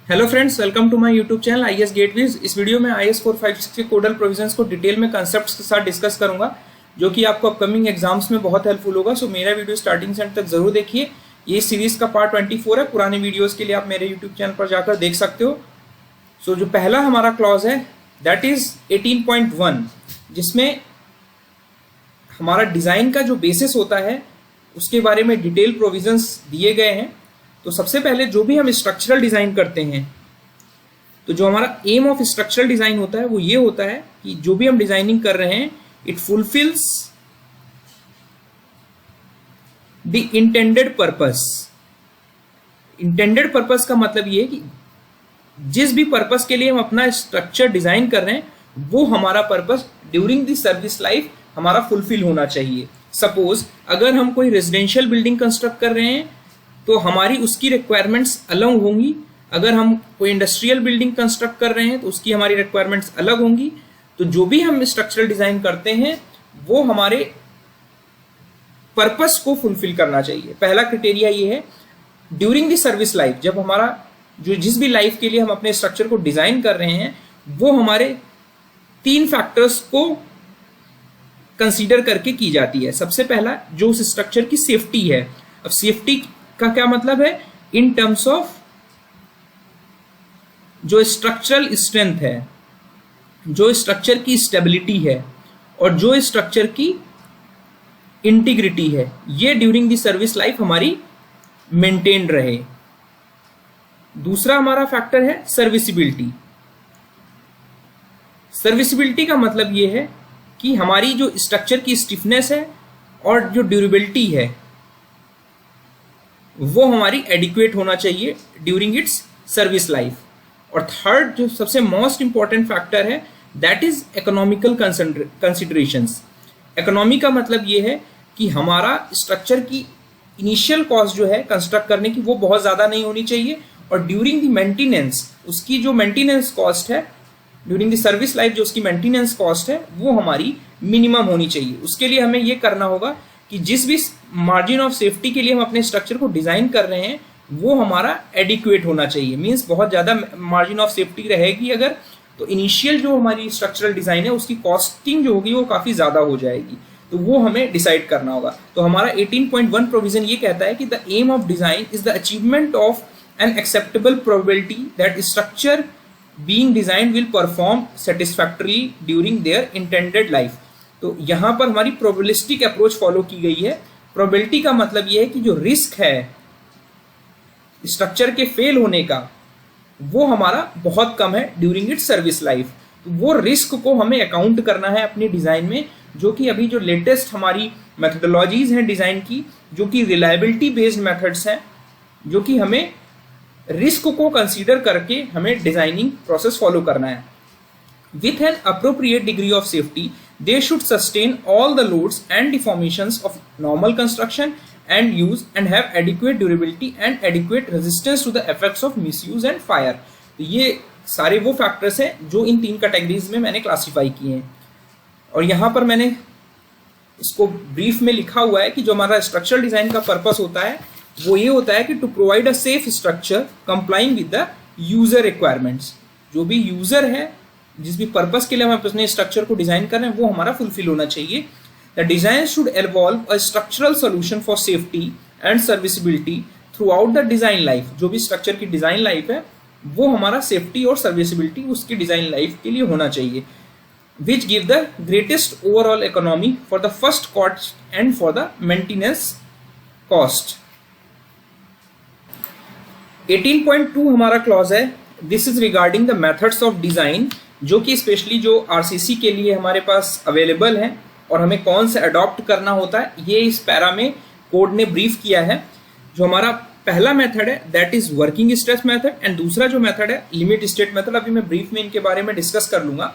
Hello friends, welcome to my YouTube channel IAS gateways. इस video में IAS 456 के codal provisions को detail में कंसेप्ट्स के साथ डिस्कस करूंगा, जो कि आपको अपकमिंग एग्जाम्स में बहुत हेल्पफुल होगा। सो मेरा वीडियो स्टार्टिंग से एंड तक जरूर देखिए। ये सीरीज का पार्ट 24 है। पुराने वीडियोस के लिए आप मेरे यूट्यूब चैनल पर जाकर देख सकते हो। सो जो पहला हमारा क्लॉज है दैट इज 18.1, जिसमें हमारा डिजाइन का जो बेसिस होता है उसके बारे में डिटेल प्रोविजंस दिए गए हैं। तो सबसे पहले जो भी हम स्ट्रक्चरल डिजाइन करते हैं, तो जो हमारा एम ऑफ स्ट्रक्चरल डिजाइन होता है वो ये होता है कि जो भी हम डिजाइनिंग कर रहे हैं it fulfils the intended purpose. Intended purpose का मतलब ये है कि जिस भी पर्पस के लिए हम अपना स्ट्रक्चर डिजाइन कर रहे हैं वो हमारा purpose during the service life हमारा फुलफिल होना चाहिए। सपोज अगर हम कोई रेजिडेंशियल बिल्डिंग कंस्ट्रक्ट कर रहे हैं तो हमारी उसकी रिक्वायरमेंट्स अलग होंगी। अगर हम कोई इंडस्ट्रियल बिल्डिंग कंस्ट्रक्ट कर रहे हैं तो उसकी हमारी रिक्वायरमेंट्स अलग होंगी। तो जो भी हम स्ट्रक्चरल डिजाइन करते हैं वो हमारे पर्पस को फुलफिल करना चाहिए। पहला क्राइटेरिया ये है ड्यूरिंग द सर्विस लाइफ, जब हमारा जो जिस भी लाइफ के लिए हम अपने स्ट्रक्चर को डिजाइन कर रहे हैं वो हमारे 3 फैक्टर्स को कंसीडर करके की जाती है। सबसे पहला जो उस स्ट्रक्चर की सेफ्टी है। अब सेफ्टी का क्या मतलब है? इन टर्म्स ऑफ जो स्ट्रक्चरल स्ट्रेंथ है, जो स्ट्रक्चर की स्टेबिलिटी है और जो स्ट्रक्चर की इंटीग्रिटी है, ये ड्यूरिंग द सर्विस लाइफ हमारी मेंटेन रहे। दूसरा हमारा फैक्टर है सर्विसिबिलिटी। सर्विसिबिलिटी का मतलब ये है कि हमारी जो स्ट्रक्चर की स्टिफनेस है और जो ड्यूरेबिलिटी है वो हमारी एडिक्वेट होना चाहिए ड्यूरिंग इट्स सर्विस लाइफ। और थर्ड जो सबसे मोस्ट इंपॉर्टेंट फैक्टर है that is economical considerations. Economy का मतलब ये है कि हमारा स्ट्रक्चर की इनिशियल कॉस्ट जो है कंस्ट्रक्ट करने की वो बहुत ज़्यादा नहीं होनी चाहिए, और ड्यूरिंग द मेंटेनेंस उसकी जो मेंटेनेंस कॉस्ट है, ड्यूरिंग द सर्विस लाइफ जो उसकी मेंटेनेंस कॉस्ट है वो हमारी मिनिमम होनी चाहिए। उसके लिए हमें ये करना होगा कि जिस भी मार्जिन ऑफ सेफ्टी के लिए हम अपने स्ट्रक्चर को डिजाइन कर रहे हैं वो हमारा एडिक्वेट होना चाहिए। मींस बहुत ज़्यादा मार्जिन ऑफ सेफ्टी रहेगी अगर, तो इनिशियल जो हमारी स्ट्रक्चरल डिजाइन है उसकी कॉस्टिंग जो होगी वो काफ़ी ज़्यादा हो जाएगी। तो वो हमें डिसाइड करना होगा। तो हमारा 18.1 प्रोविजन ये कहता है कि the aim of design is the achievement of an acceptable probability that structure being design will perform satisfactorily during their intended life. तो यहाँ पर हमारी प्रोबेबिलिस्टिक अप्रोच फॉलो की गई है। प्रोबेबिलिटी का मतलब ये है कि जो रिस्क है स्ट्रक्चर के फेल होने का वो हमारा बहुत कम है ड्यूरिंग इट्स सर्विस लाइफ। तो वो रिस्क को हमें अकाउंट करना है अपनी डिजाइन में, जो कि अभी जो लेटेस्ट हमारी मेथडोलॉजीज हैं डिजाइन की, जो कि रिलायबिलिटी बेस्ड मेथड्स हैं, जो कि हमें रिस्क को कंसीडर करके हमें डिजाइनिंग प्रोसेस फॉलो करना है। With an appropriate degree of safety, they should sustain all the loads and deformations of normal construction and use and have adequate durability and adequate resistance to the effects of misuse and fire। तो ये सारे वो factors हैं जो इन 3 categories में मैंने classify किए हैं। और यहाँ पर मैंने इसको ब्रीफ में लिखा हुआ है कि जो हमारा स्ट्रक्चरल डिजाइन का पर्पस होता है वो ये होता है कि to provide a safe structure complying with the user requirements. जो भी यूजर है, जिस भी पर्पस के लिए हम अपने स्ट्रक्चर को डिजाइन कर रहे हैं वो हमारा फुलफिल होना चाहिए। The design should involve a structural solution for safety and serviceability through out the design life. जो भी स्ट्रक्चर की डिजाइन लाइफ है वो हमारा सेफ्टी और सर्विसिबिलिटी उसकी डिजाइन लाइफ के लिए होना चाहिए, which give the greatest overall economy for the first cost and for the maintenance cost. 18.2 हमारा क्लॉज है, this is regarding the methods of design, जो कि स्पेशली जो आरसीसी के लिए हमारे पास अवेलेबल है और हमें कौन से अडॉप्ट करना होता है ये इस पैरा में कोड ने ब्रीफ किया है। जो हमारा पहला मेथड है that is working stress method, and दूसरा जो मेथड है लिमिट स्टेट मेथड। अभी मैं ब्रीफ में इनके बारे में डिस्कस कर लूंगा।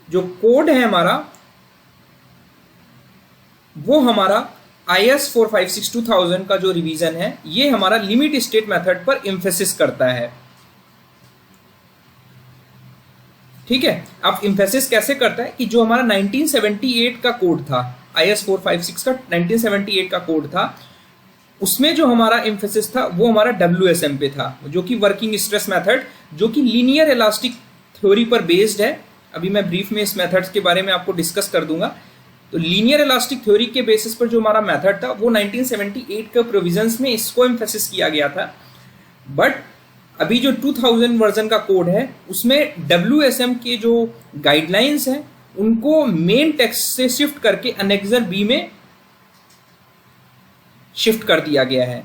जो कोड है हमारा वो हमारा IAS 456-2000 का जो रिवीजन है ये हमारा लिमिट स्टेट मेथड पर एम्फेसिस करता है। ठीक है, अब एम्फेसिस कैसे करता है कि जो हमारा 1978 का कोड था, IAS 456 का 1978 का कोड था, उसमें जो हमारा एम्फेसिस था वो हमारा WSM पे था, जो कि वर्किंग स्ट्रेस मेथड, जो कि लीनियर इलास्टिक थ्योरी पर बेस्ड है। अभी मैं ब्रीफ में इस मेथड्स के बारे में आपको डिस्कस कर दूंगा। तो लीनियर इलास्टिक थ्योरी के बेसिस पर जो हमारा मेथड था वो 1978 के प्रोविजंस में इसको एम्फेसिस किया गया था। बट अभी जो 2000 वर्जन का कोड है उसमें WSM के जो गाइडलाइंस हैं उनको मेन टेक्स्ट से शिफ्ट करके अनेक्सर बी में शिफ्ट कर दिया गया है।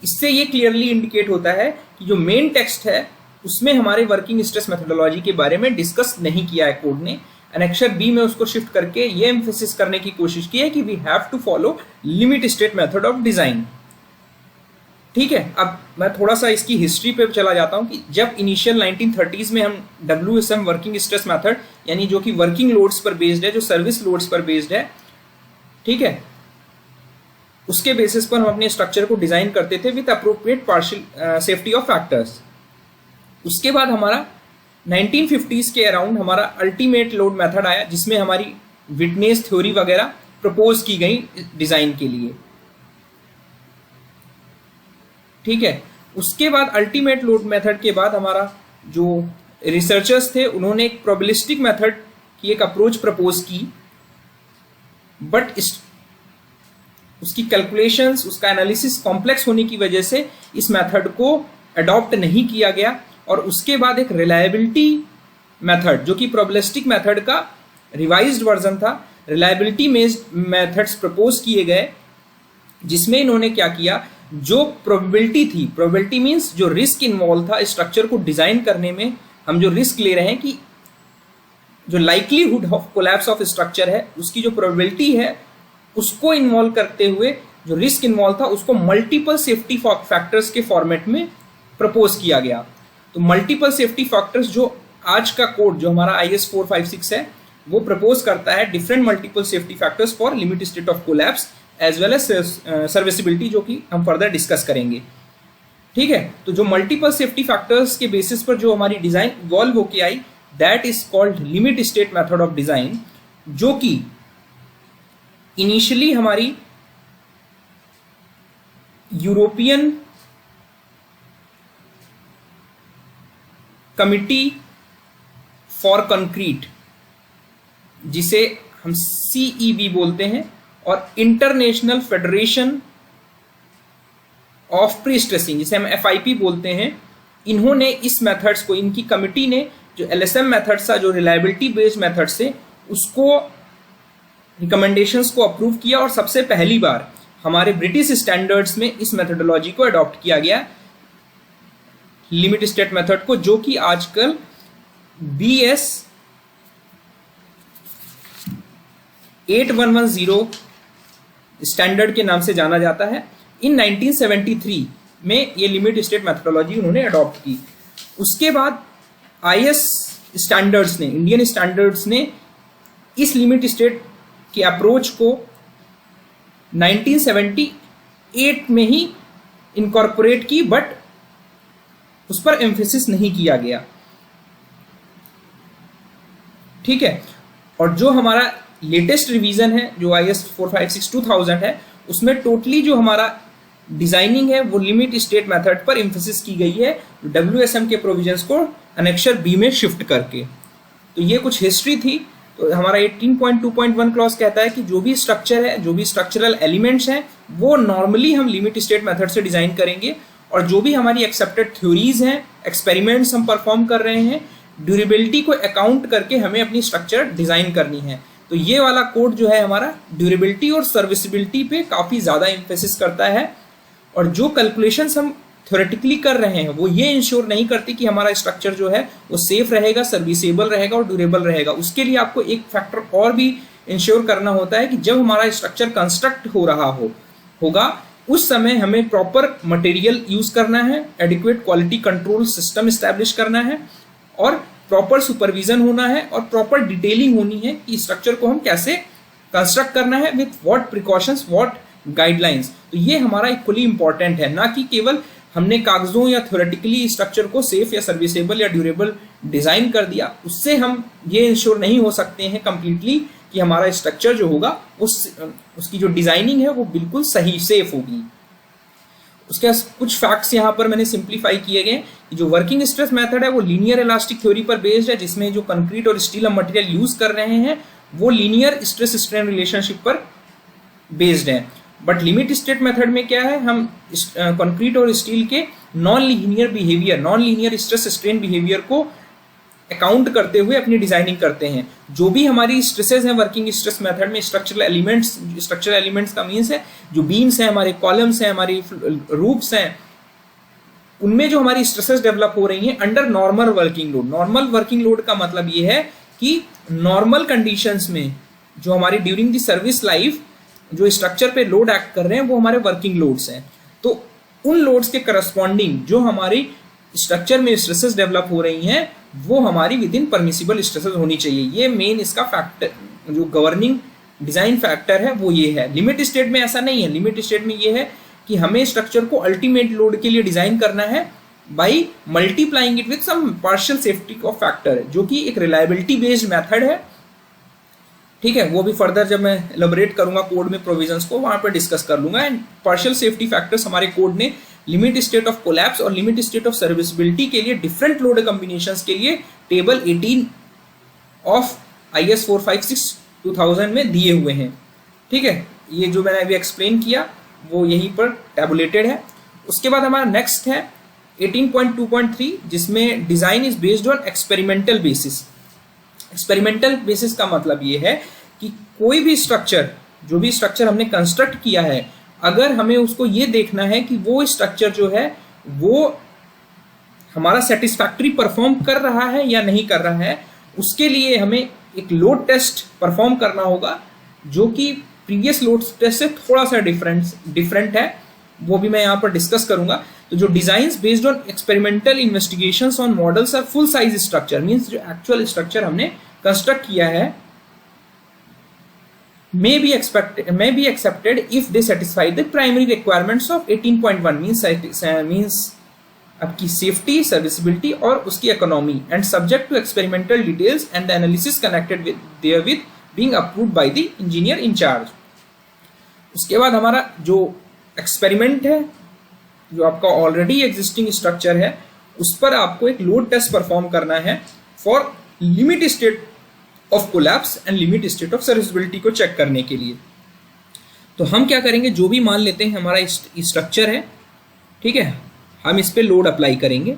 इससे ये क्लियरली इंडिकेट होता है कि जो मेन टेक्स्ट है उसमें हमारे वर्किंग स्ट्रेस मेथोडोलॉजी के बारे में डिस्कस नहीं किया है कोड ने। अनेक्सर बी में उसको शिफ्ट करके ये एम्फेसिस करने की कोशिश की है कि we have to follow limit state method of design. ठीक है, अब मैं थोड़ा सा इसकी हिस्ट्री पे चला जाता हूं कि जब इनिशियल 1930s में हम WSM वर्किंग स्ट्रेस मेथड, यानी जो कि वर्किंग लोड्स पर बेस्ड है, जो सर्विस लोड्स पर बेस्ड है, ठीक है, उसके बेसिस पर हम अपने स्ट्रक्चर को डिजाइन करते थे with appropriate partial safety of factors. उसके बाद हमारा 1950s के अराउंड हमारा अल्टीमेट लोड मेथड आया, जिसमें हमारी विटनेस थ्योरी वगैरह प्रपोज की गई डिजाइन के लिए। ठीक है, उसके बाद अल्टीमेट लोड मेथड के बाद हमारा जो रिसर्चर्स थे उन्होंने एक प्रोबेबिलिस्टिक मेथड की एक अप्रोच प्रपोज की, बट उसकी कैलकुलेशंस, उसका एनालिसिस कॉम्प्लेक्स होने की वजह से इस मेथड को अडॉप्ट नहीं किया गया। और उसके बाद एक रिलायबिलिटी मेथड, जो कि प्रोबेबिलिस्टिक मेथड का रिवाइज्ड वर्जन था, रिलायबिलिटी मेथड्स प्रपोज किए गए, जिसमें इन्होंने क्या किया, जो प्रोबेबिलिटी थी, प्रोबेबिलिटी मींस जो रिस्क इन्वॉल्व था स्ट्रक्चर को डिजाइन करने में, हम जो रिस्क ले रहे हैं कि जो likelihood of collapse of structure है उसकी जो प्रोबेबिलिटी है उसको इन्वॉल्व करते हुए जो रिस्क इन्वॉल्व था उसको मल्टीपल सेफ्टी फैक्टर्स के फॉर्मेट में प्रपोज किया गया। तो मल्टीपल सेफ्टी फैक्टर्स जो आज का कोड जो हमारा IS 456 है वो प्रपोज करता है different multiple safety factors for limit state of collapse as well as serviceability, जो कि हम फर्दर डिस्कस करेंगे। ठीक है, तो जो मल्टीपल सेफ्टी फैक्टर्स के बेसिस पर जो हमारी डिजाइन इवॉल्व होके आई, that is called limit state method of design, जो कि इनिशियली हमारी यूरोपियन कमिटी फॉर कंक्रीट, जिसे हम CEB बोलते हैं, और international federation of pre stressing, जिसे हम FIP बोलते हैं, इन्होंने इस मेथड्स को, इनकी कमिटी ने जो LSM मेथड्स था, जो रिलायबिलिटी बेस्ड मेथड्स से, उसको रिकमेंडेशंस को अप्रूव किया और सबसे पहली बार हमारे ब्रिटिश स्टैंडर्ड्स में इस मेथोडोलॉजी को अडॉप्ट किया गया, लिमिट स्टेट मेथड को, जो कि आजकल BS 8110 स्टैंडर्ड के नाम से जाना जाता है। इन 1973 में ये लिमिट स्टेट मेथोडोलॉजी उन्होंने अडॉप्ट की। उसके बाद IS स्टैंडर्ड्स ने, इंडियन स्टैंडर्ड्स ने इस लिमिट स्टेट के अप्रोच को 1978 में ही इनकॉर्पोरेट की, बट उस पर एम्फेसिस नहीं किया गया। ठीक है, और जो हमारा लेटेस्ट रिवीजन है जो IS 456-2000 है, उसमें टोटली जो हमारा डिजाइनिंग है वो लिमिट स्टेट मेथड पर एम्फेसिस की गई है, WSM के प्रोविजंस को अनेक्सर बी में शिफ्ट करके। तो ये कुछ हिस्ट्री थी। तो हमारा 18.2.1 क्लॉज कहता है कि जो भी स्ट्रक्चर है, जो भी स्ट्रक्चरल एलिमेंट्स हैं, वो नॉर्मली हम लिमिट स्टेट मेथड से डिजाइन करेंगे, और जो भी हमारी एक्सेप्टेड थ्योरीज हैं, एक्सपेरिमेंट्स हम परफॉर्म कर रहे हैं, ड्यूरेबिलिटी को अकाउंट करके हमें अपनी स्ट्रक्चर डिजाइन करनी है। तो ये वाला कोड जो है हमारा ड्यूरेबिलिटी और सर्विसिबिलिटी पे काफ़ी ज़्यादा एम्फेसिस करता है, और जो कैलकुलेशंस हम थ्योरेटिकली कर रहे हैं वो ये इंश्योर नहीं करती कि हमारा स्ट्रक्चर जो है वो सेफ रहेगा, सर्विसेबल रहेगा और ड्यूरेबल रहेगा। उसके लिए आपको एक फैक्टर और भी इंश्योर करना होता है कि जब हमारा स्ट्रक्चर कंस्ट्रक्ट हो रहा होगा उस समय हमें प्रॉपर मटेरियल यूज करना है, adequate quality control system establish करना है, और प्रॉपर सुपरविजन होना है, और प्रॉपर डिटेलिंग होनी है कि स्ट्रक्चर को हम कैसे कंस्ट्रक्ट करना है, with what precautions, what guidelines. तो ये हमारा इक्वली इंपॉर्टेंट है, ना कि केवल हमने कागजों या थ्योरेटिकली स्ट्रक्चर को सेफ या सर्विसेबल या ड्यूरेबल डिजाइन कर दिया। उससे हम ये इंश्योर नहीं हो सकते हैं कंप्लीटली कि हमारा स्ट्रक्चर जो होगा उसकी जो डिजाइनिंग है वो बिल्कुल सही सेफ होगी। उसके कुछ फैक्ट्स यहाँ पर मैंने सिंप्लीफाई किए गए। जो वर्किंग स्ट्रेस मेथड है वो लीनियर इलास्टिक थ्योरी पर बेस्ड है, जिसमें जो कंक्रीट और स्टील हम मटेरियल यूज कर रहे हैं वो लीनियर स्ट्रेस स्ट्रेन रिलेशनशिप पर बेस्ड है। बट लिमिट स्टेट मेथड में क्या है, हम कंक्रीट और स्टील के non linear stress strain behaviour को अकाउंट करते हुए अपनी डिजाइनिंग करते हैं। जो भी हमारी स्ट्रेसेस हैं वर्किंग स्ट्रेस मेथड में, स्ट्रक्चरल एलिमेंट्स का मीन्स है जो बीम्स हैं, हमारे कॉलम्स हैं, हमारी रूफ्स हैं, उनमें जो हमारी स्ट्रेसेस डेवलप हो रही हैं under normal working load. Normal working load का मतलब ये है कि नॉर्मल कंडीशंस में जो हमारी ड्यूरिंग द सर्विस लाइफ जो स्ट्रक्चर पे लोड एक्ट कर रहे हैं वो हमारे वर्किंग लोड्स हैं। तो उन लोड्स के करस्पॉन्डिंग जो हमारी स्ट्रक्चर में स्ट्रेसेस डेवलप हो रही हैं वो हमारी विद इन परमिसिबल स्ट्रेसेस होनी चाहिए। ये मेन इसका फैक्टर जो गवर्निंग डिजाइन फैक्टर है वो ये है। लिमिट स्टेट में ऐसा नहीं है। लिमिट स्टेट में ये है कि हमें स्ट्रक्चर को अल्टीमेट लोड के लिए डिजाइन करना है by multiplying it with some partial safety of factor, जो कि एक रिलायबिलिटी बेस्ड मेथड है। ठीक है, वो भी फर्दर जब मैं एलैबोरेट करूंगा कोड में प्रोविजंस को वहां पर डिस्कस कर लूंगा। एंड पार्शियल सेफ्टी फैक्टर्स हमारे कोड ने लिमिट स्टेट ऑफ कोलैप्स और लिमिट स्टेट ऑफ सर्विसिबिलिटी के लिए डिफरेंट लोड कॉम्बिनेशंस के लिए टेबल 18 ऑफ IS 456-2000 में दिए हुए हैं। ठीक है, ये जो मैंने अभी एक्सप्लेन किया वो यहीं पर टैबुलेटेड है। उसके बाद हमारा नेक्स्ट है 18.2.3 जिसमें design is based on experimental basis. Experimental basis का मतलब ये है कि कोई भी स्ट्रक्चर, जो भी स्ट्रक्चर हमने कंस्ट्रक्ट किया है, अगर हमें उसको ये देखना है कि वो स्ट्रक्चर जो है वो हमारा सेटिस्फैक्टरी परफॉर्म कर रहा है या नहीं कर रहा है, उसके लिए हमें एक लोड टेस्ट परफॉर्म करना होगा जो कि प्रीवियस लोड टेस्ट से थोड़ा सा डिफरेंट है। वो भी मैं यहाँ पर डिस्कस करूंगा। तो जो designs based on experimental investigations on models are full size structure, means जो एक्चुअल स्ट्रक्चर हमने कंस्ट्रक्ट किया है may be accepted if they satisfy the primary requirements of 18.1 means आपकी सेफ्टी, सर्विसिबिलिटी और उसकी economy and subject to experimental details and the analysis connected with therewith being approved by the engineer in charge. उसके बाद हमारा जो experiment है, जो आपका ऑलरेडी एग्जिस्टिंग स्ट्रक्चर है, उस पर आपको एक लोड टेस्ट परफॉर्म करना है for limit state of collapse and limit state of serviceability को चेक करने के लिए। तो हम क्या करेंगे, जो भी मान लेते हैं हमारा स्ट्रक्चर है, ठीक है, हम इस पर लोड अप्लाई करेंगे।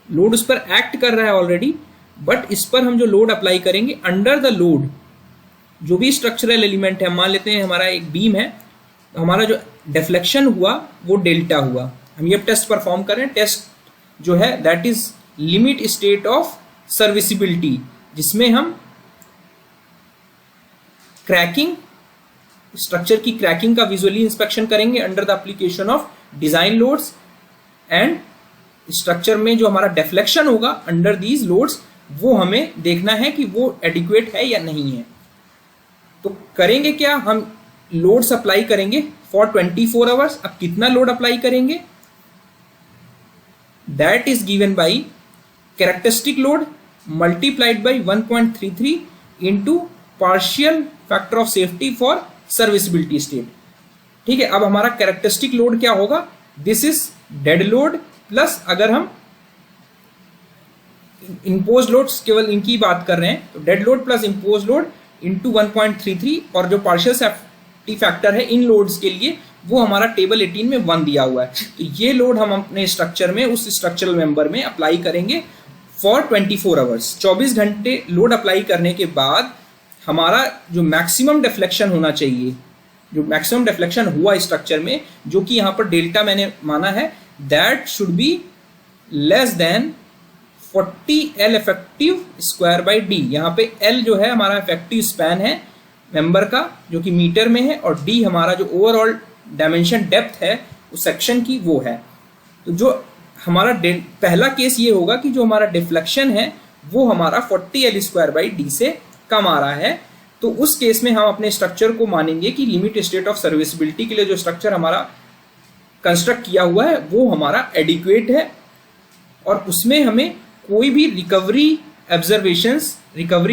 लोड उस पर एक्ट कर रहा है ऑलरेडी, बट इस पर हम जो लोड अप्लाई करेंगे अंडर द लोड, जो भी स्ट्रक्चरल एलिमेंट है, मान लेते हैं हमारा एक बीम है, तो हमारा जो डिफ्लेक्शन हुआ वो डेल्टा हुआ। हम ये टेस्ट परफॉर्म करें, टेस्ट जो है that is limit state of serviceability, जिसमें हम क्रैकिंग, स्ट्रक्चर की क्रैकिंग का विजुअली इंस्पेक्शन करेंगे under the application of design loads, and structure में जो हमारा डिफ्लेक्शन होगा अंडर दीज लोड्स वो हमें देखना है कि वो एडिक्वेट है या नहीं है। तो करेंगे क्या, हम लोड्स अप्लाई करेंगे फॉर 24 आवर्स। अब कितना लोड अप्लाई करेंगे, that is given by characteristic load multiplied by 1.33 into partial factor of safety for serviceability state. ठीक है, अब हमारा कैरेक्टरिस्टिक लोड क्या होगा, this is dead load plus, अगर हम इंपोज लोड्स केवल इनकी बात कर रहे हैं तो dead load plus impose load into 1.33, और जो पार्शियल सेफ्टी फैक्टर है इन लोड्स के लिए वो हमारा टेबल 18 में 1 दिया हुआ है। तो ये लोड हम अपने स्ट्रक्चर में, उस स्ट्रक्चरल मेंबर में अप्लाई करेंगे फॉर 24 आवर्स। 24 घंटे लोड अप्लाई करने के बाद हमारा जो मैक्सिमम डिफ्लेक्शन होना चाहिए, जो मैक्सिमम डिफ्लेक्शन हुआ स्ट्रक्चर में, जो कि यहाँ पर डेल्टा मैंने माना है, that should be less than 40 L effective square by D. यहाँ पे L जो है हमारा इफेक्टिव स्पैन है मेंबर का, जो कि मीटर में है, और D हमारा जो ओवरऑल डायमेंशन डेप्थ है उस सेक्शन की, वो है। तो जो हमारा पहला केस ये होगा कि जो हमारा डिफ्लेक्शन है वो हमारा 40 L स्क्वायर बाई डी से कम आ रहा है। तो उस केस में हम अपने स्ट्रक्चर को मानेंगे कि लिमिट स्टेट ऑफ सर्विसिबिलिटी के लिए जो स्ट्रक्चर हमारा कंस्ट्रक्ट किया हुआ है वो हमारा एडिक्वेट है, और उसमें हमें कोई भी रिकवरी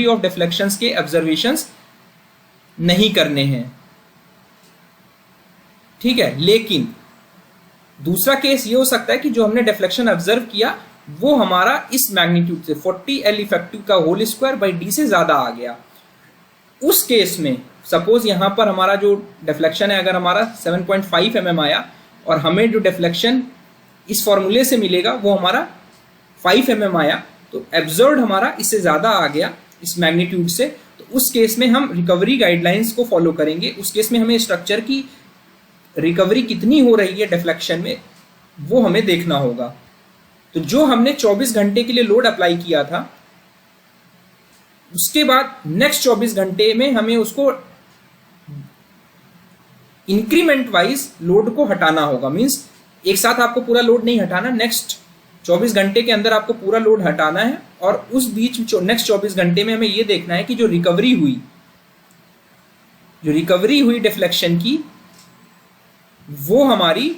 ऑफ डिफ्लेक्शंस के ऑब्जर्वेशंस नहीं करने हैं। ठीक है, लेकिन दूसरा केस ये हो सकता है कि जो हमने डिफ्लेक्शन ऑब्जर्व किया वो हमारा इस मैग्नीट्यूड से 40 L इफेक्टिव का होल स्क्वायर बाई डी से ज्यादा आ गया। उस केस में सपोज यहाँ पर हमारा जो डिफ्लेक्शन है अगर हमारा 7.5 mm आया और हमें जो डिफ्लेक्शन इस फॉर्मूले से मिलेगा वो हमारा 5 mm आया, तो एब्जर्व्ड हमारा इससे ज़्यादा आ गया इस मैग्नीट्यूड से, तो उस केस में हम रिकवरी गाइडलाइंस को फॉलो करेंगे। उस केस में हमें स्ट्रक्चर की रिकवरी कितनी हो रही है डिफ्लेक्शन में वो हमें देखना होगा। तो जो हमने 24 घंटे के लिए लोड अप्लाई किया था उसके बाद नेक्स्ट 24 घंटे में हमें उसको इंक्रीमेंट वाइज लोड को हटाना होगा। मींस एक साथ आपको पूरा लोड नहीं हटाना, नेक्स्ट 24 घंटे के अंदर आपको पूरा लोड हटाना है और उस बीच नेक्स्ट 24 घंटे में हमें यह देखना है कि जो रिकवरी हुई डिफ्लेक्शन की वो हमारी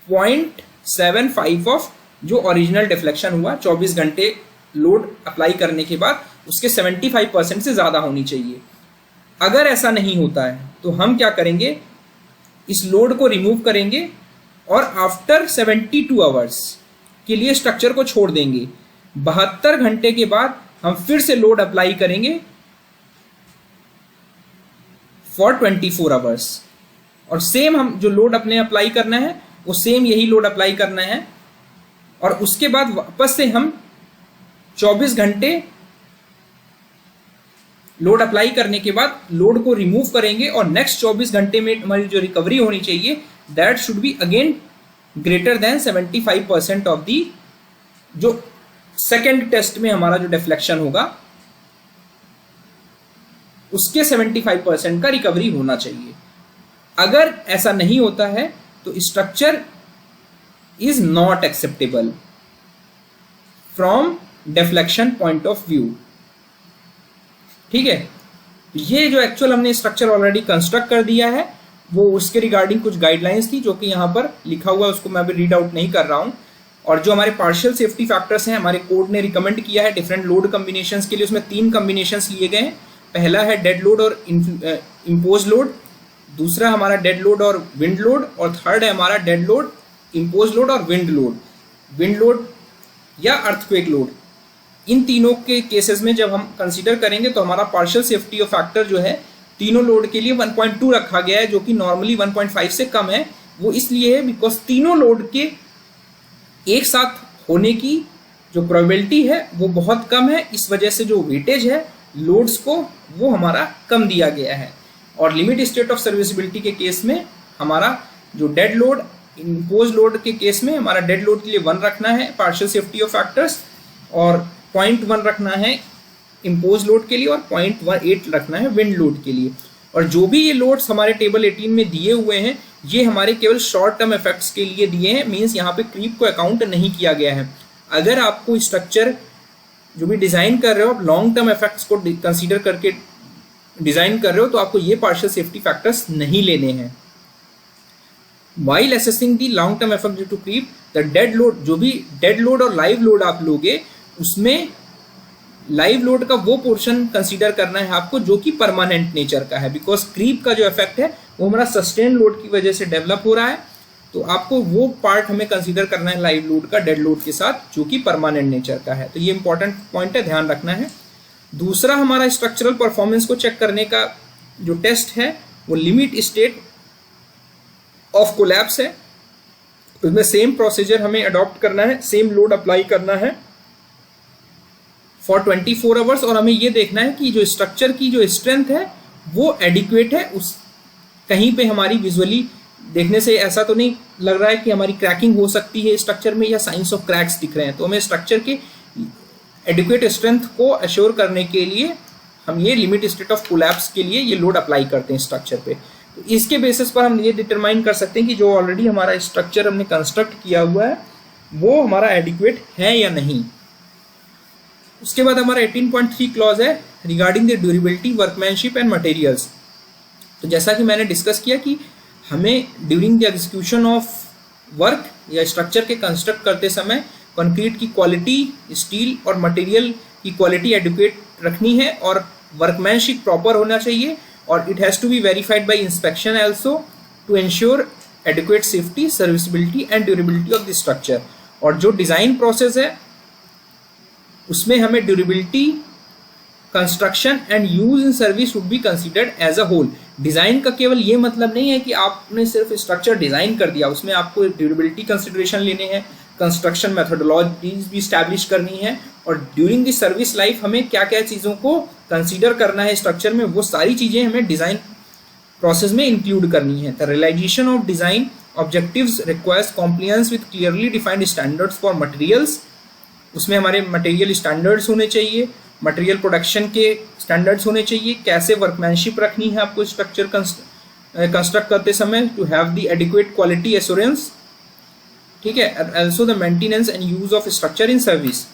0.75 ऑफ जो ओरिजिनल डिफ्लेक्शन हुआ 24 घंटे लोड अप्लाई करने के बाद उसके 75% से ज़्यादा होनी चाहिए। अगर ऐसा नहीं होता है तो हम क्या करेंगे, इस लोड को रिमूव करेंगे और आफ्टर 72 आवर्स के लिए स्ट्रक्चर को छोड़ देंगे। 72 घंटे के बाद हम फिर से लोड अप्लाई करेंगे फॉर 24 आवर्स और सेम हम जो लोड अपने अप्लाई करना है वो सेम यही लोड अप्लाई करना है और उसके बाद वापस से हम 24 घंटे लोड अप्लाई करने के बाद लोड को रिमूव करेंगे और नेक्स्ट 24 घंटे में हमारी जो रिकवरी होनी चाहिए that should be again greater than 75% of the जो सेकेंड टेस्ट में हमारा जो डिफ्लेक्शन होगा उसके 75% का रिकवरी होना चाहिए। अगर ऐसा नहीं होता है तो structure is not acceptable from deflection point of view. ठीक है, ये जो एक्चुअल हमने स्ट्रक्चर ऑलरेडी कंस्ट्रक्ट कर दिया है वो उसके रिगार्डिंग कुछ गाइडलाइंस थी जो कि यहाँ पर लिखा हुआ है, उसको मैं अभी रीड आउट नहीं कर रहा हूँ। और जो हमारे पार्शियल सेफ्टी फैक्टर्स हैं हमारे कोड ने रिकमेंड किया है डिफरेंट लोड कम्बिनेशंस के लिए, उसमें 3 कम्बिनेशंस लिए गए हैं। पहला है डेड लोड और इम्पोज लोड, दूसरा हमारा डेड लोड और विंड लोड और थर्ड है हमारा डेड लोड, इम्पोज लोड और विंड लोड या अर्थक्वेक लोड। इन तीनों के केसेस में जब हम कंसीडर करेंगे तो हमारा पार्शियल सेफ्टी ऑफ फैक्टर जो है तीनों लोड के लिए 1.2 रखा गया है जो कि नॉर्मली 1.5 से कम है। वो इसलिए है बिकॉज तीनों लोड के एक साथ होने की जो प्रोबेबिलिटी है वो बहुत कम है, इस वजह से जो वेटेज है लोड्स को वो हमारा कम दिया गया है। और लिमिट स्टेट ऑफ सर्विसिबिलिटी के केस में हमारा जो डेड लोड इम्पोज लोड के केस में हमारा डेड लोड के लिए 1 रखना है पार्शियल सेफ्टी ऑफ फैक्टर्स और 0.1 रखना है इम्पोज लोड के लिए और 0.18 रखना है विंड लोड के लिए। और जो भी ये लोड्स हमारे टेबल 18 में दिए हुए हैं ये हमारे केवल शॉर्ट टर्म इफेक्ट्स के लिए दिए हैं, मीन्स यहाँ पे क्रीप को अकाउंट नहीं किया गया है। अगर आपको स्ट्रक्चर जो भी डिज़ाइन कर रहे हो आप लॉन्ग टर्म इफेक्ट्स को कंसीडर करके डिज़ाइन कर रहे हो तो आपको ये पार्शियल सेफ्टी फैक्टर्स नहीं लेने हैं। While assessing the long term effect due to creep the dead load, जो भी डेड लोड और लाइव लोड आप लोगे उसमें लाइव लोड का वो पोर्शन कंसीडर करना है आपको जो कि परमानेंट नेचर का है, बिकॉज क्रीप का जो इफेक्ट है वो हमारा सस्टेन लोड की वजह से डेवलप हो रहा है, तो आपको वो पार्ट हमें कंसीडर करना है लाइव लोड का डेड लोड के साथ जो कि परमानेंट नेचर का है। तो ये इंपॉर्टेंट पॉइंट है, ध्यान रखना है। दूसरा हमारा स्ट्रक्चरल परफॉर्मेंस को चेक करने का जो टेस्ट है वो लिमिट स्टेट ऑफ कोलैप्स है। उसमें सेम प्रोसीजर हमें अडॉप्ट करना है, सेम लोड अप्लाई करना है फॉर 24 आवर्स और हमें ये देखना है कि जो स्ट्रक्चर की जो स्ट्रेंथ है वो एडिक्वेट है। उस कहीं पे हमारी विजुअली देखने से ऐसा तो नहीं लग रहा है कि हमारी क्रैकिंग हो सकती है स्ट्रक्चर में या साइंस ऑफ क्रैक्स दिख रहे हैं, तो हमें स्ट्रक्चर के एडिक्वेट स्ट्रेंथ को अश्योर करने के लिए हम ये लिमिट स्टेट ऑफ कोलैप्स के लिए ये लोड अप्लाई करते हैं स्ट्रक्चर पे। तो इसके बेसिस पर हम ये डिटरमाइन कर सकते हैं कि जो ऑलरेडी हमारा स्ट्रक्चर हमने कंस्ट्रक्ट किया हुआ है वो हमारा एडिक्वेट है या नहीं। उसके बाद हमारा 18.3 क्लॉज है regarding the durability workmanship and materials. तो जैसा कि मैंने डिस्कस किया कि हमें during the execution of work या स्ट्रक्चर के कंस्ट्रक्ट करते समय कंक्रीट की क्वालिटी, स्टील और मटेरियल की क्वालिटी एडिक्वेट रखनी है और वर्कमैनशिप प्रॉपर होना चाहिए और it has to be verified by inspection also to ensure adequate safety, serviceability and durability of the structure. और जो डिजाइन प्रोसेस है उसमें हमें durability, construction and use in service would be considered as a whole. Design का केवल ये मतलब नहीं है कि आपने सिर्फ स्ट्रक्चर डिजाइन कर दिया, उसमें आपको ड्यूरेबिलिटी कंसिडरेशन लेने हैं, कंस्ट्रक्शन मेथोडोलॉजीज भी स्टैब्लिश करनी है, और ड्यूरिंग द सर्विस लाइफ हमें क्या क्या चीज़ों को कंसीडर करना है स्ट्रक्चर में, वो सारी चीज़ें हमें डिज़ाइन प्रोसेस में इंक्लूड करनी है। The realisation of design objectives requires compliance with clearly defined standards for materials. उसमें हमारे मटेरियल स्टैंडर्ड्स होने चाहिए, मटेरियल प्रोडक्शन के स्टैंडर्ड्स होने चाहिए, कैसे वर्कमैनशिप रखनी है आपको स्ट्रक्चर कंस्ट्रक्ट करते समय, to have the adequate quality assurance, ठीक है, also the maintenance and use of structure in service.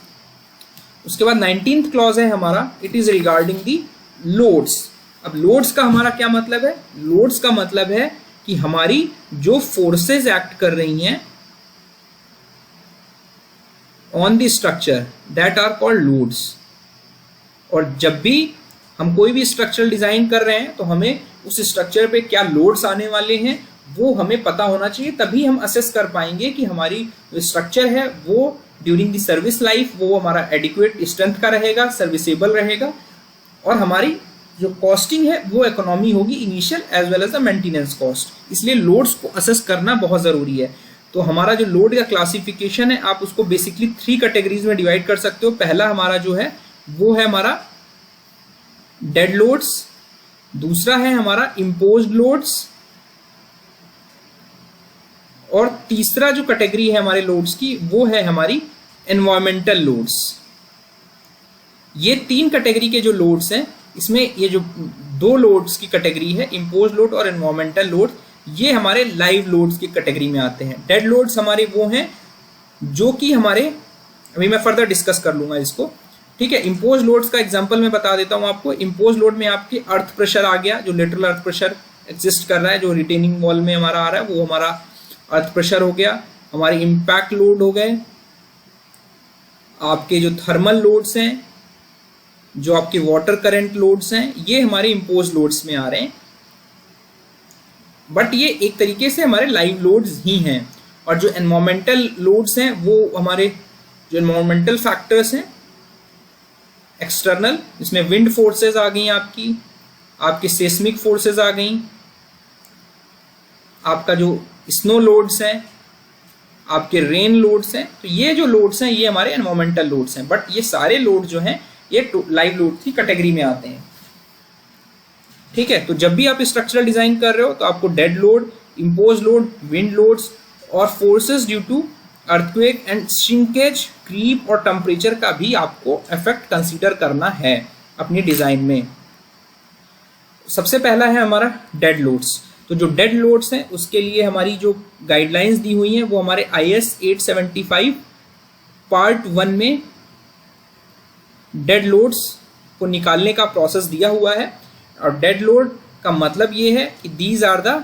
उसके बाद 19th क्लॉज है हमारा, it is regarding the loads. अब लोड्स का हमारा क्या मतलब है? लोड्स का मतलब है कि हमारी जो फोर्सेस एक्ट कर रही हैं on the structure, that are called loads. और जब भी हम कोई भी स्ट्रक्चरल डिजाइन कर रहे हैं तो हमें उस स्ट्रक्चर पे क्या लोड्स आने वाले हैं वो हमें पता होना चाहिए, तभी हम असेस कर पाएंगे कि हमारी जो स्ट्रक्चर है वो ड्यूरिंग द सर्विस लाइफ वो हमारा एडिक्वेट स्ट्रेंथ का रहेगा, सर्विसेबल रहेगा, और हमारी जो कॉस्टिंग है वो इकोनॉमी होगी initial as well as the maintenance cost. इसलिए लोड्स को असेस करना बहुत ज़रूरी है। तो हमारा जो लोड का क्लासिफिकेशन है आप उसको बेसिकली 3 कैटेगरीज में डिवाइड कर सकते हो। पहला हमारा जो है वो है हमारा डेड लोड्स, दूसरा है हमारा इम्पोज्ड लोड्स, और तीसरा जो कैटेगरी है हमारे लोड्स की वो है हमारी एनवायरमेंटल लोड्स। ये 3 कैटेगरी के जो लोड्स हैं, इसमें ये जो 2 लोड्स की कैटेगरी है, इम्पोज लोड और एनवायरमेंटल लोड, ये हमारे लाइव लोड्स की कैटेगरी में आते हैं। डेड लोड्स हमारे वो हैं जो कि हमारे, अभी मैं फर्दर डिस्कस कर लूंगा इसको, ठीक है। इम्पोज लोड्स का एग्जांपल मैं बता देता हूँ आपको। इम्पोज लोड में आपके अर्थ प्रेशर आ गया, जो लेटरल अर्थ प्रेशर एग्जिस्ट कर रहा है, जो रिटेनिंग वॉल में हमारा आ रहा है वो हमारा अर्थ प्रेशर हो गया। हमारे इम्पैक्ट लोड हो गए, आपके जो थर्मल लोड्स हैं, जो आपके वाटर करंट लोड्स हैं, ये हमारे इम्पोज लोड्स में आ रहे हैं, बट ये एक तरीके से हमारे लाइव लोड्स ही हैं। और जो एनवायरमेंटल लोड्स हैं वो हमारे जो एनवायरमेंटल फैक्टर्स हैं एक्सटर्नल, इसमें विंड फोर्सेस आ गई आपकी सेस्मिक फोर्सेस आ गई, आपका जो स्नो लोड्स हैं, आपके रेन लोड्स हैं। तो ये जो लोड्स हैं ये हमारे एनवायरमेंटल लोड्स हैं, बट ये सारे लोड जो हैं ये लाइव लोड की कैटेगरी में आते हैं, ठीक है। तो जब भी आप स्ट्रक्चरल डिजाइन कर रहे हो तो आपको dead load, impose load, wind loads और forces due to earthquake and shrinkage, creep और टेम्परेचर का भी आपको इफेक्ट कंसीडर करना है अपनी डिजाइन में। सबसे पहला है हमारा डेड लोड्स। तो जो डेड लोड्स हैं उसके लिए हमारी जो गाइडलाइंस दी हुई हैं वो हमारे IS 875 पार्ट 1 में डेड लोड्स को निकालने का प्रोसेस दिया हुआ है। और डेड लोड का मतलब ये है कि these are the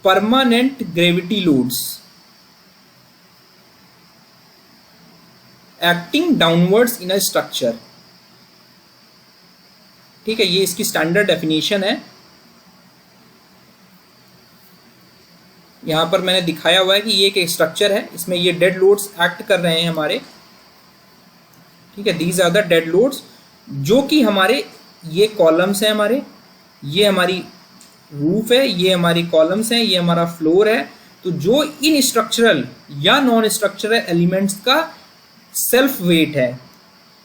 permanent gravity loads acting downwards in a structure, ठीक है। ये इसकी स्टैंडर्ड डेफिनेशन है। यहां पर मैंने दिखाया हुआ है कि ये एक स्ट्रक्चर है, इसमें ये डेड लोड्स एक्ट कर रहे हैं हमारे, ठीक है। These are the dead loads, जो कि हमारे ये कॉलम्स हैं, हमारे ये हमारी रूफ है, ये हमारी कॉलम्स हैं, ये हमारा फ्लोर है। तो जो इन स्ट्रक्चरल या नॉन स्ट्रक्चरल एलिमेंट्स का सेल्फ वेट है,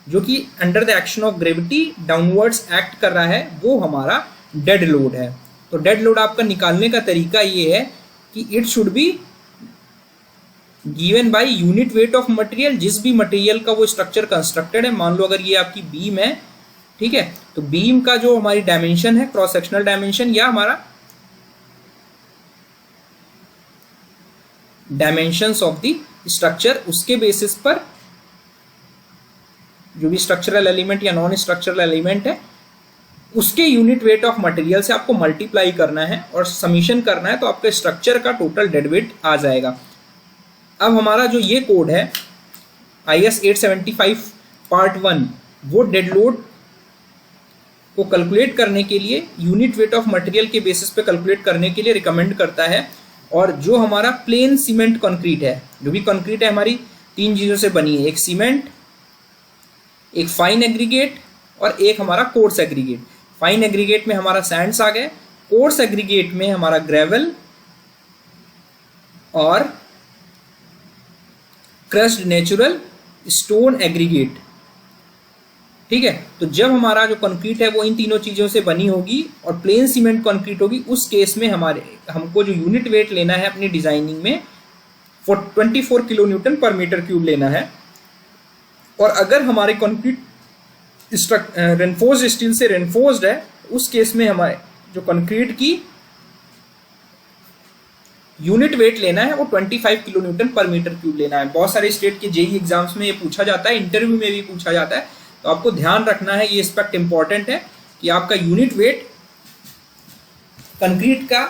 जो कि under the action of gravity downwards act कर रहा है, वो हमारा डेड लोड है। तो डेड लोड आपका निकालने का तरीका ये है कि it should be given by unit weight of material. जिस भी मटेरियल का वो स्ट्रक्चर कंस्ट्रक्टेड है, मान लो अगर ये आपकी बीम है, ठीक है, तो बीम का जो हमारी डायमेंशन है, क्रॉस सेक्शनल डायमेंशन या हमारा डायमेंशंस ऑफ द स्ट्रक्चर, उसके बेसिस पर जो भी स्ट्रक्चरल एलिमेंट या नॉन स्ट्रक्चरल एलिमेंट है उसके यूनिट वेट ऑफ मटेरियल से आपको मल्टीप्लाई करना है और समीशन करना है, तो आपके स्ट्रक्चर का टोटल डेड वेट आ जाएगा। अब हमारा जो ये कोड है IS 875 पार्ट 1, वो डेड लोड को कैलकुलेट करने के लिए, यूनिट वेट ऑफ मटेरियल के बेसिस पे कैलकुलेट करने के लिए रिकमेंड करता है और जो हमारा प्लेन सीमेंट कंक्रीट है, जो भी कंक्रीट है हमारी 3 चीज़ों से बनी है, एक सीमेंट, एक फाइन एग्रीगेट और एक हमारा कोर्स एग्रीगेट। फाइन एग्रीगेट में हमारा सैंड्स आ गए, कोर्स एग्रीगेट में हमारा ग्रेवल और क्रश्ड नेचुरल स्टोन एग्रीगेट। ठीक है, तो जब हमारा जो कंक्रीट है वो इन तीनों चीज़ों से बनी होगी और प्लेन सीमेंट कंक्रीट होगी, उस केस में हमको जो यूनिट वेट लेना है अपनी डिजाइनिंग में 24 किलो न्यूटन पर मीटर क्यूब लेना है। और अगर हमारे कंक्रीट रेनफोर्स्ड स्टील से रेनफोर्स्ड है, उस केस में हमारे जो कंक्रीट की यूनिट वेट लेना है वो 25 किलो न्यूटन पर मीटर क्यूब लेना है। बहुत सारे स्टेट के जेईई एग्जाम्स में ये पूछा जाता है, इंटरव्यू में भी पूछा जाता है, तो आपको ध्यान रखना है, ये एस्पेक्ट इंपॉर्टेंट है कि आपका यूनिट वेट कंक्रीट का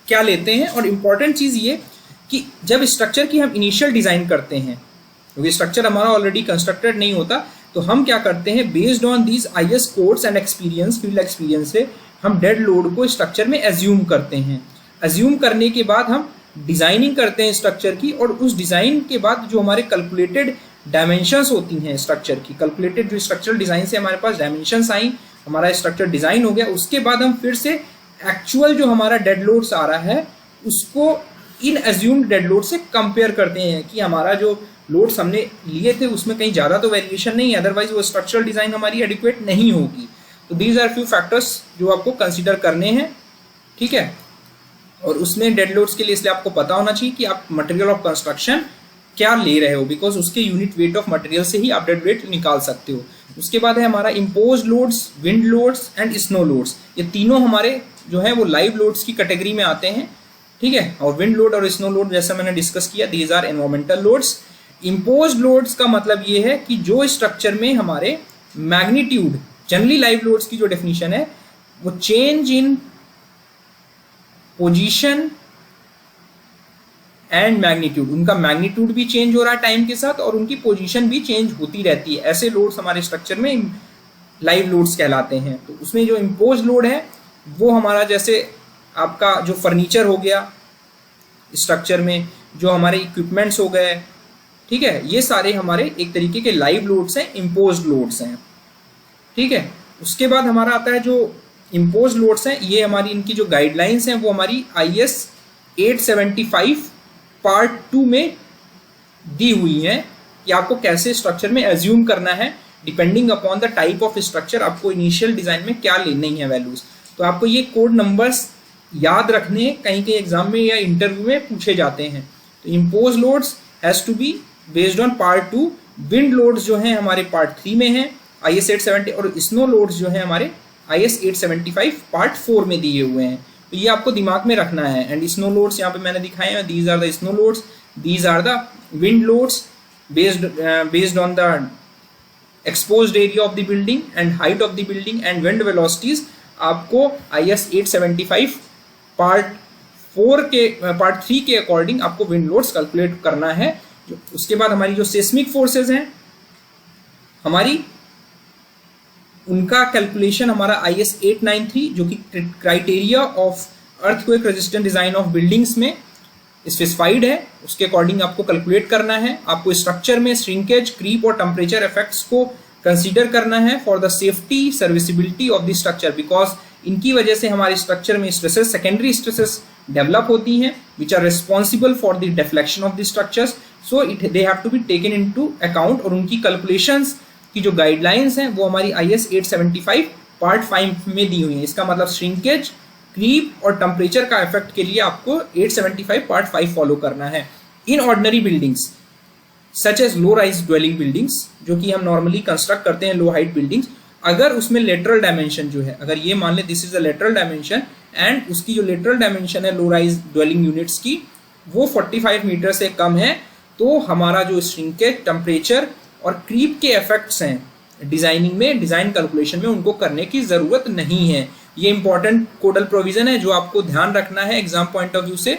क्या लेते हैं। और इम्पॉर्टेंट चीज़ ये कि जब स्ट्रक्चर की हम इनिशियल डिज़ाइन करते हैं, क्योंकि स्ट्रक्चर हमारा ऑलरेडी कंस्ट्रक्टेड नहीं होता, तो हम क्या करते हैं, based on these IS codes and experience, field experience से हम डेड लोड को स्ट्रक्चर में एज्यूम करते हैं। एज्यूम करने के बाद हम डिज़ाइनिंग करते हैं स्ट्रक्चर की, और उस डिज़ाइन के बाद जो हमारे कैलकुलेटेड डायमेंशंस होती हैं स्ट्रक्चर की, कैलकुलेटेड जो स्ट्रक्चरल डिज़ाइन से हमारे पास डायमेंशंस आई, हमारा स्ट्रक्चर डिज़ाइन हो गया, उसके बाद हम फिर से एक्चुअल जो हमारा डेड लोड्स आ रहा है उसको इन एज्यूम्ड डेड लोड से कंपेयर करते हैं कि हमारा जो लोड्स हमने लिए थे उसमें कहीं ज़्यादा तो वेरिएशन नहीं है, अदरवाइज वो स्ट्रक्चरल डिज़ाइन हमारी एडिक्वेट नहीं होगी। तो दीज आर फ्यू फैक्टर्स जो आपको कंसिडर करने हैं। ठीक है, और उसमें डेड लोड्स के लिए इसलिए आपको पता होना चाहिए कि आप मटेरियल ऑफ कंस्ट्रक्शन क्या ले रहे हो, बिकॉज उसके यूनिट वेट ऑफ मटेरियल से ही आप डेड वेट निकाल सकते हो। उसके बाद है हमारा impose loads, wind loads and snow loads. ये तीनों हमारे जो है वो लाइव लोड्स की कैटेगरी में आते हैं। ठीक है, और विंड लोड और स्नो लोड जैसा मैंने डिस्कस किया, these are environmental loads. Impose loads का मतलब ये है कि जो स्ट्रक्चर में हमारे मैग्नीट्यूड, जनरली लाइव लोड्स की जो डेफिनेशन है वो change in position and magnitude, उनका मैग्नीट्यूड भी चेंज हो रहा है टाइम के साथ और उनकी पोजीशन भी चेंज होती रहती है, ऐसे लोड्स हमारे स्ट्रक्चर में लाइव लोड्स कहलाते हैं। तो उसमें जो इम्पोज लोड है वो हमारा जैसे आपका जो फर्नीचर हो गया स्ट्रक्चर में, जो हमारे इक्विपमेंट्स हो गए, ठीक है, ये सारे हमारे एक तरीके के लाइव लोड्स हैं, इम्पोज्ड लोड्स हैं। ठीक है, उसके बाद हमारा आता है जो इम्पोज्ड लोड्स हैं, ये हमारी इनकी जो गाइडलाइंस हैं वो हमारी IS 875 पार्ट 2 में दी हुई हैं कि आपको कैसे स्ट्रक्चर में एज्यूम करना है, depending upon the type of structure आपको इनिशियल डिजाइन में क्या लेनी है वैल्यूज। तो आपको ये कोड नंबर्स याद रखने, कहीं कहीं एग्जाम में या इंटरव्यू में पूछे जाते हैं। तो impose loads has to be based on part 2, wind loads जो हैं हमारे पार्ट 3 में हैं IS 870, और स्नो लोड्स जो हैं हमारे IS 875 पार्ट 4 में दिए हुए हैं। तो ये आपको दिमाग में रखना है। एंड स्नो लोड्स यहाँ पे मैंने दिखाए हैं, these are the snow loads, these are the wind loads based on the exposed area of the building and height of the building and wind velocities. आपको IS 875 पार्ट 3 के according आपको wind loads calculate करना है। उसके बाद हमारी जो seismic forces हैं हमारी, उनका कैलकुलेशन हमारा IS 893 जो कि criteria of earthquake resistant design of buildings में स्पेसिफाइड है, उसके अकॉर्डिंग आपको कैलकुलेट करना है। आपको स्ट्रक्चर में श्रिंकेज, क्रीप और टेम्परेचर इफेक्ट्स को कंसीडर करना है for the safety serviceability of the structure, because इनकी वजह से हमारे स्ट्रक्चर में स्ट्रेसेस, सेकेंडरी स्ट्रेसेस डेवलप होती हैं which are responsible for the deflection of the structures, so they have to be taken into account. और उनकी कैलकुलेशंस की जो गाइडलाइंस हैं वो हमारी IS 875 पार्ट 5 में दी हुई है। इसका मतलब श्रिंकेज, क्रीप और टेम्परेचर का इफेक्ट के लिए आपको 875 पार्ट 5 फॉलो करना है। In ordinary buildings such as low rise dwelling buildings, जो कि हम नॉर्मली कंस्ट्रक्ट करते हैं लो हाइट बिल्डिंग्स, अगर उसमें लेटरल डायमेंशन जो है, अगर ये मान ले this is the lateral dimension and उसकी जो लेटरल डायमेंशन है लो राइज ड्वेलिंग यूनिट्स की वो 45 मीटर से कम है, तो हमारा जो श्रिंकेज, टेम्परेचर और क्रीप के इफेक्ट्स हैं डिजाइनिंग में, डिजाइन कैलकुलेशन में, उनको करने की जरूरत नहीं है। ये इंपॉर्टेंट कोडल प्रोविजन है जो आपको ध्यान रखना है एग्जाम पॉइंट ऑफ व्यू से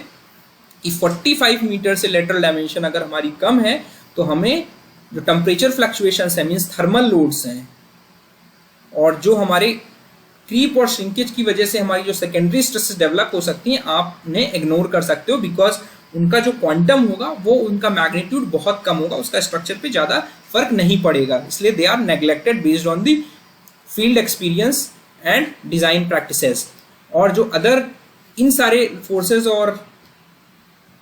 कि 45 मीटर से लेटरल डायमेंशन अगर हमारी कम है तो हमें जो टेम्परेचर फ्लक्चुएशंस है, मींस थर्मल लोड्स हैं, और जो हमारे क्रीप और श्रिंकेज की वजह से हमारी जो सेकेंडरी स्ट्रेसेस डेवलप हो सकती हैं आप उन्हें इग्नोर कर सकते हो, बिकॉज उनका जो क्वांटम होगा वो उनका मैग्नीट्यूड बहुत कम होगा, उसका स्ट्रक्चर पे ज़्यादा फर्क नहीं पड़ेगा, इसलिए they are neglected based on the field experience and design practices. और जो अदर इन सारे फोर्सेस और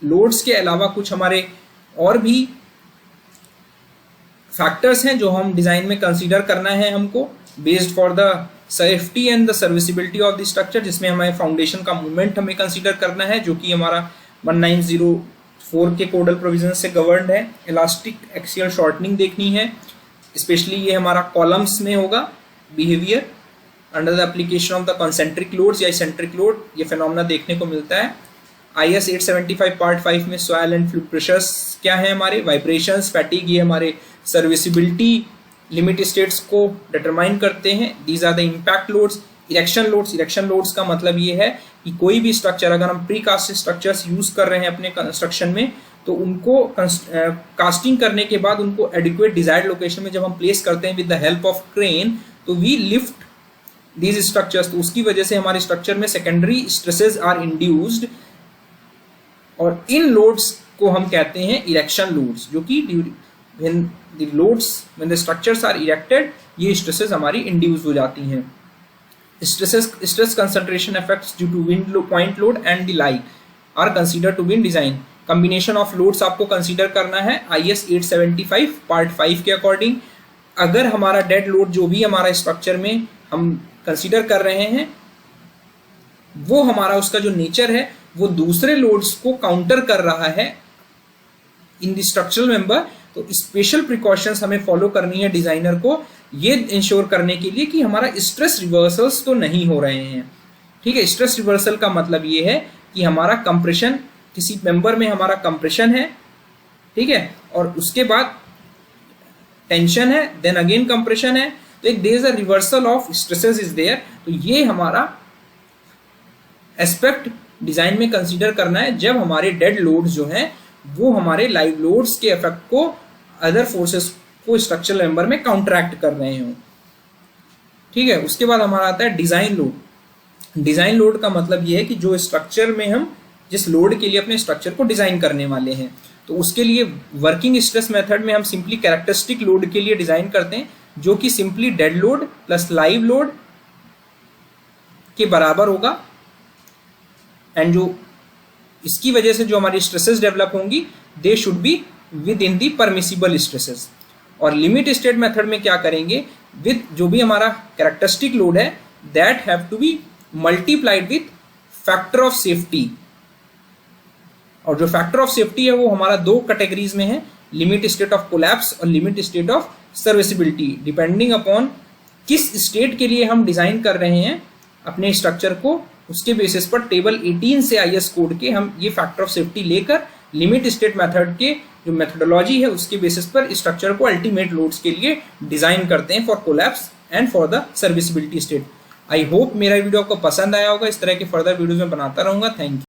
लोड्स के अलावा कुछ हमारे और भी फैक्टर्स हैं जो हम डिज़ाइन में कंसीडर करना है हमको, based for the safety and the serviceability of the structure, जिसमें हमारे फाउंडेशन का मूवमेंट हमें कंसीडर करना है जो कि हमारा 1904 के कोडल प्रोविजन से गवर्नड है। इलास्टिक एक्सियल शॉर्टनिंग देखनी है, स्पेशली ये हमारा कॉलम्स में होगा behaviour under the application of the concentric loads या इसेंट्रिक लोड, ये फिनोमेना देखने को मिलता है। IS 875 पार्ट 5 में सॉइल एंड फ्लूइड प्रेशर्स क्या है हमारे, वाइब्रेशंस, फैटिग, ये हमारे सर्विसिबिलिटी लिमिट स्टेट्स को डिटरमाइन करते हैं। These are the impact loads. Erection loads का मतलब ये है कि कोई भी स्ट्रक्चर अगर हम प्री कास्ट स्ट्रक्चर्स यूज कर रहे हैं अपने कंस्ट्रक्शन में तो उनको कास्टिंग करने के बाद उनको एडिक्वेट डिजायर्ड लोकेशन में जब हम प्लेस करते हैं with the help of crane तो वी लिफ्ट दीज स्ट्रक्चर्स, तो उसकी वजह से हमारे स्ट्रक्चर में सेकेंडरी स्ट्रेसेस आर इंड्यूस्ड और इन लोड्स को हम कहते हैं इरेक्शन लोड्स, जो कि when the structures are erected ये स्ट्रेसेस हमारी इंड्यूस हो जाती हैं। Stress concentration effects due to wind point load and the like are consider to be in design. Combination of loads आपको कंसीडर करना है IS 875 पार्ट 5 के अकॉर्डिंग। अगर हमारा डेड लोड जो भी हमारा स्ट्रक्चर में हम कंसीडर कर रहे हैं वो हमारा उसका जो नेचर है वो दूसरे लोड्स को काउंटर कर रहा है इन द स्ट्रक्चरल मेंबर, तो स्पेशल प्रिकॉशंस हमें फॉलो करनी है डिजाइनर को ये इंश्योर करने के लिए कि हमारा स्ट्रेस रिवर्सल्स तो नहीं हो रहे हैं। ठीक है, स्ट्रेस रिवर्सल का मतलब ये है कि हमारा कंप्रेशन, किसी मेंबर में हमारा कंप्रेशन है, ठीक है, और उसके बाद टेंशन है, देन अगेन कंप्रेशन है, तो एक there is a reversal of stresses is there. तो ये हमारा एस्पेक्ट डिजाइन में कंसीडर करना है जब हमारे डेड लोड्स जो हैं वो हमारे लाइव लोड्स के इफेक्ट को अदर फोर्सेस को स्ट्रक्चरल मेंबर में काउंटरैक्ट कर रहे हो। ठीक है, उसके बाद हमारा आता है डिजाइन लोड। डिजाइन लोड का मतलब ये है कि जो स्ट्रक्चर में हम जिस लोड के लिए अपने स्ट्रक्चर को डिजाइन करने वाले हैं, तो उसके लिए वर्किंग स्ट्रेस मेथड में हम सिंपली कैरेक्टरिस्टिक लोड के लिए डिजाइन करते हैं जो कि simply dead load plus live load के बराबर होगा, एंड जो इसकी वजह से जो हमारी स्ट्रेसेस डेवलप होंगी they should be within the permissible stresses. और लिमिट स्टेट मेथड में क्या करेंगे, विद जो भी हमारा कैरेक्टरिस्टिक लोड है that have to be multiplied with factor of safety. और जो फैक्टर ऑफ सेफ्टी है वो हमारा दो कैटेगरीज में है, लिमिट स्टेट ऑफ कोलैप्स और limit state of serviceability. Depending upon किस स्टेट के लिए हम डिजाइन कर रहे हैं अपने स्ट्रक्चर को, उसके बेसिस पर टेबल 18 से IS कोड के हम ये फैक्टर ऑफ सेफ्टी लेकर लिमिट स्टेट मेथड के जो मेथोडोलॉजी है उसके बेसिस पर स्ट्रक्चर को अल्टीमेट लोड्स के लिए डिजाइन करते हैं for collapse and for the serviceability state. I hope मेरा वीडियो आपको पसंद आया होगा। इस तरह के फर्दर वीडियोज में बनाता रहूंगा। Thank you.